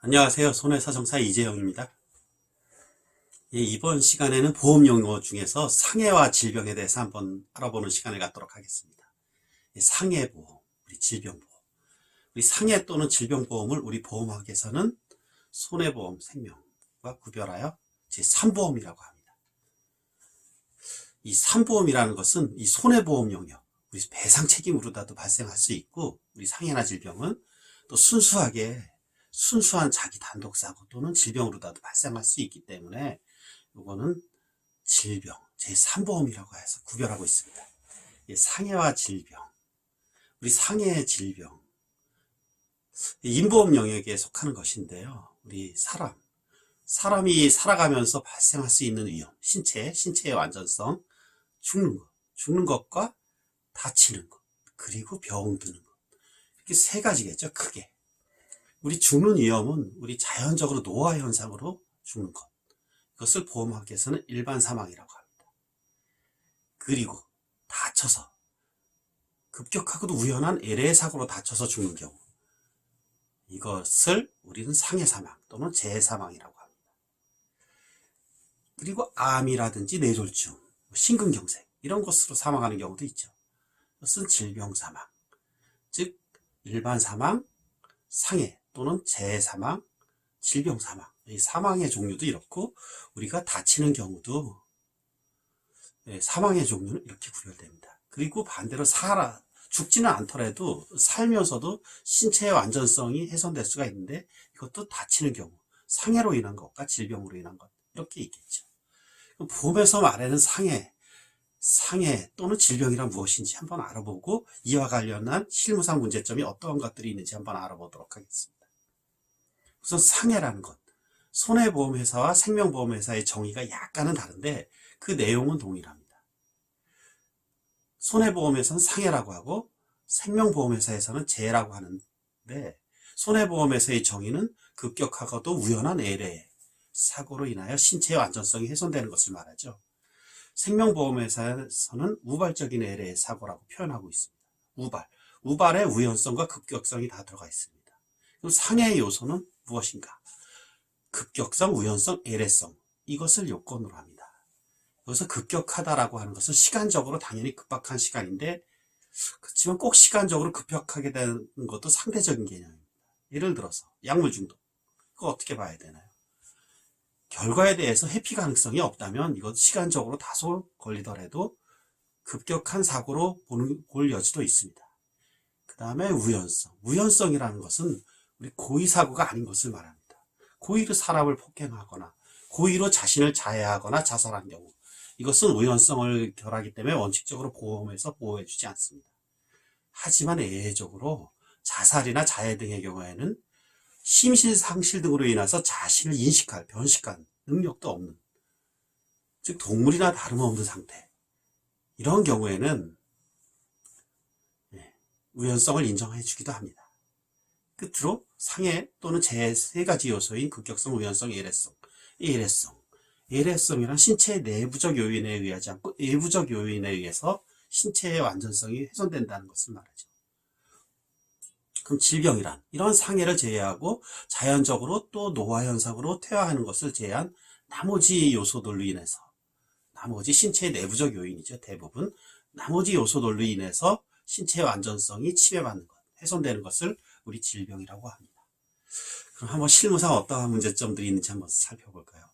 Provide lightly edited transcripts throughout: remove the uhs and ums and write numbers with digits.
안녕하세요. 손해사정사 이재영입니다. 이번 시간에는 보험 용어 중에서 상해와 질병에 대해서 한번 알아보는 시간을 갖도록 하겠습니다. 상해보험, 우리 질병보험. 우리 상해 또는 질병보험을 우리 보험학에서는 손해보험, 생명과 구별하여 제3보험이라고 합니다. 이 3보험이라는 것은 이 손해보험 영역, 우리 배상 책임으로다도 발생할 수 있고, 우리 상해나 질병은 또 순수한 자기 단독 사고 또는 질병으로다도 발생할 수 있기 때문에 이거는 질병, 제3보험이라고 해서 구별하고 있습니다. 상해와 질병, 우리 상해 질병, 인보험 영역에 속하는 것인데요. 우리 사람이 살아가면서 발생할 수 있는 위험, 신체의 완전성, 죽는 것과 다치는 것, 그리고 병 드는 것. 이렇게 세 가지겠죠, 크게. 우리 죽는 위험은 우리 자연적으로 노화 현상으로 죽는 것. 이것을 보험학에서는 일반 사망이라고 합니다. 그리고 다쳐서 급격하고도 우연한 LA 사고로 다쳐서 죽는 경우. 이것을 우리는 상해 사망 또는 재해 사망이라고 합니다. 그리고 암이라든지 뇌졸중, 심근경색 이런 것으로 사망하는 경우도 있죠. 이것은 질병 사망, 즉 일반 사망, 상해 또는 재해 사망, 질병 사망. 이 사망의 종류도 이렇고 우리가 다치는 경우도 사망의 종류는 이렇게 구별됩니다. 그리고 반대로 죽지는 않더라도 살면서도 신체의 완전성이 훼손될 수가 있는데 이것도 다치는 경우, 상해로 인한 것과 질병으로 인한 것 이렇게 있겠죠. 보험에서 말하는 상해 또는 질병이란 무엇인지 한번 알아보고 이와 관련한 실무상 문제점이 어떤 것들이 있는지 한번 알아보도록 하겠습니다. 우선 상해라는 것, 손해보험회사와 생명보험회사의 정의가 약간은 다른데 그 내용은 동일합니다. 손해보험에서는 상해라고 하고 생명보험회사에서는 재해라고 하는데, 손해보험에서의 정의는 급격하고도 우연한 LA 사고로 인하여 신체의 완전성이 훼손되는 것을 말하죠. 생명보험회사에서는 우발적인 LA 사고라고 표현하고 있습니다. 우발의 우연성과 급격성이 다 들어가 있습니다. 그럼 상해의 요소는 무엇인가? 급격성, 우연성, LA성, 이것을 요건으로 합니다. 여기서 급격하다라고 하는 것은 시간적으로 당연히 급박한 시간인데, 그렇지만 꼭 시간적으로 급격하게 되는 것도 상대적인 개념입니다. 예를 들어서 약물 중독, 그거 어떻게 봐야 되나요? 결과에 대해서 회피 가능성이 없다면 이것도 시간적으로 다소 걸리더라도 급격한 사고로 볼 여지도 있습니다. 그 다음에 우연성이라는 것은 우리 고의 사고가 아닌 것을 말합니다. 고의로 사람을 폭행하거나 고의로 자신을 자해하거나 자살한 경우, 이것은 우연성을 결하기 때문에 원칙적으로 보험에서 보호해주지 않습니다. 하지만 예외적으로 자살이나 자해 등의 경우에는 심신상실 등으로 인해서 자신을 변식할 능력도 없는, 즉 동물이나 다름없는 상태, 이런 경우에는 우연성을 인정해 주기도 합니다. 끝으로 상해 또는 재해 세 가지 요소인 급격성, 우연성, 예외성이란 신체의 내부적 요인에 의하지 않고 외부적 요인에 의해서 신체의 완전성이 훼손된다는 것을 말하죠. 그럼 질병이란 이런 상해를 제외하고 자연적으로 또 노화 현상으로 퇴화하는 것을 제외한 나머지 요소들로 인해서, 나머지 신체의 내부적 요인이죠. 대부분 나머지 요소들로 인해서 신체의 완전성이 침해받는 것, 훼손되는 것을 우리 질병이라고 합니다. 그럼 한번 실무상 어떠한 문제점들이 있는지 한번 살펴볼까요?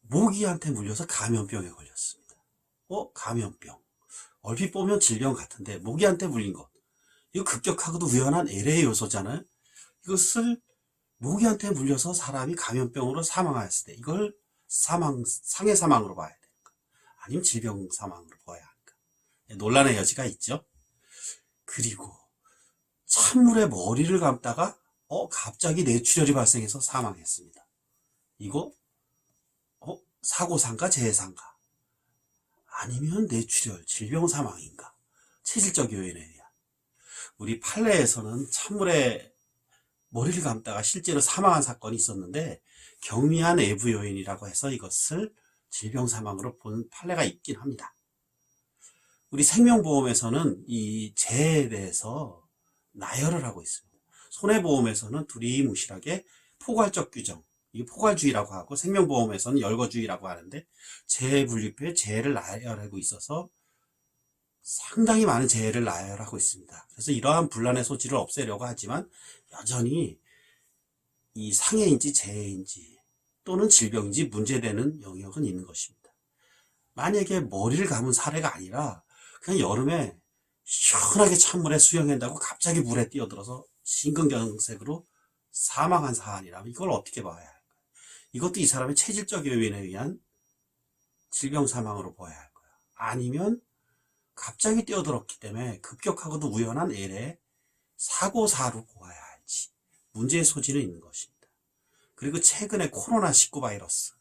모기한테 물려서 감염병에 걸렸습니다. 감염병. 얼핏 보면 질병 같은데 모기한테 물린 것, 이거 급격하고도 우연한 LA 요소잖아요. 이것을 모기한테 물려서 사람이 감염병으로 사망하였을 때 이걸 상해 사망으로 봐야 될까? 아니면 질병 사망으로 봐야 할까? 논란의 여지가 있죠. 그리고 찬물에 머리를 감다가 갑자기 뇌출혈이 발생해서 사망했습니다. 이거 사고상가 재해상가? 아니면 뇌출혈, 질병 사망인가? 체질적 요인에 의한. 우리 판례에서는 찬물에 머리를 감다가 실제로 사망한 사건이 있었는데 경미한 외부 요인이라고 해서 이것을 질병 사망으로 본 판례가 있긴 합니다. 우리 생명보험에서는 이 재해에 대해서 나열을 하고 있습니다. 손해보험에서는 두리뭉실하게 포괄적 규정, 이 포괄주의라고 하고 생명보험에서는 열거주의라고 하는데 재해분립에 재해를 나열하고 있어서 상당히 많은 재해를 나열하고 있습니다. 그래서 이러한 분란의 소지를 없애려고 하지만 여전히 이 상해인지 재해인지 또는 질병인지 문제되는 영역은 있는 것입니다. 만약에 머리를 감은 사례가 아니라 그냥 여름에 시원하게 찬물에 수영한다고 갑자기 물에 뛰어들어서 심근경색으로 사망한 사안이라면 이걸 어떻게 봐야 할까요? 이것도 이 사람의 체질적 요인에 의한 질병 사망으로 보아야 할까요? 아니면 갑자기 뛰어들었기 때문에 급격하고도 우연한 L의 사고사로 보아야 할지 문제의 소지는 있는 것입니다. 그리고 최근에 코로나19 바이러스,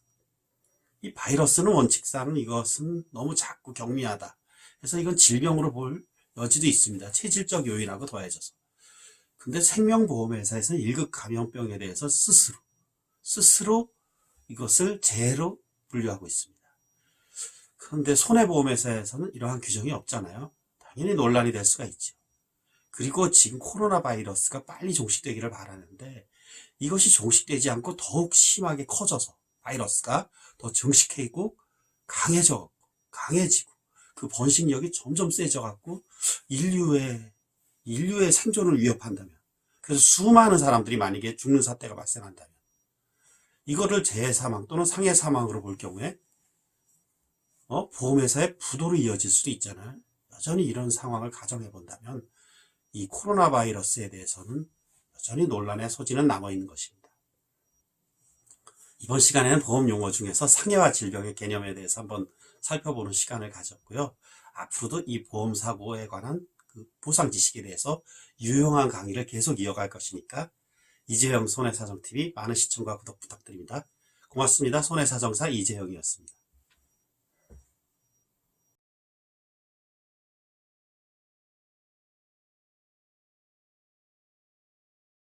이 바이러스는 원칙상 이것은 너무 작고 경미하다. 그래서 이건 질병으로 볼 여지도 있습니다. 체질적 요인하고 더해져서. 근데 생명보험회사에서는 1급 감염병에 대해서 스스로 이것을 재해로 분류하고 있습니다. 그런데 손해보험회사에서는 이러한 규정이 없잖아요. 당연히 논란이 될 수가 있죠. 그리고 지금 코로나 바이러스가 빨리 종식되기를 바라는데 이것이 종식되지 않고 더욱 심하게 커져서 바이러스가 더 증식해지고 강해지고 그 번식력이 점점 세져갖고 인류의 생존을 위협한다면, 그래서 수많은 사람들이 만약에 죽는 사태가 발생한다면 이거를 재해 사망 또는 상해 사망으로 볼 경우에 보험회사의 부도로 이어질 수도 있잖아요. 여전히 이런 상황을 가정해 본다면 이 코로나 바이러스에 대해서는 여전히 논란의 소지는 남아있는 것입니다. 이번 시간에는 보험 용어 중에서 상해와 질병의 개념에 대해서 한번 살펴보는 시간을 가졌고요. 앞으로도 이 보험사고에 관한 그 보상 지식에 대해서 유용한 강의를 계속 이어갈 것이니까 이재영 손해사정TV 많은 시청과 구독 부탁드립니다. 고맙습니다. 손해사정사 이재영이었습니다.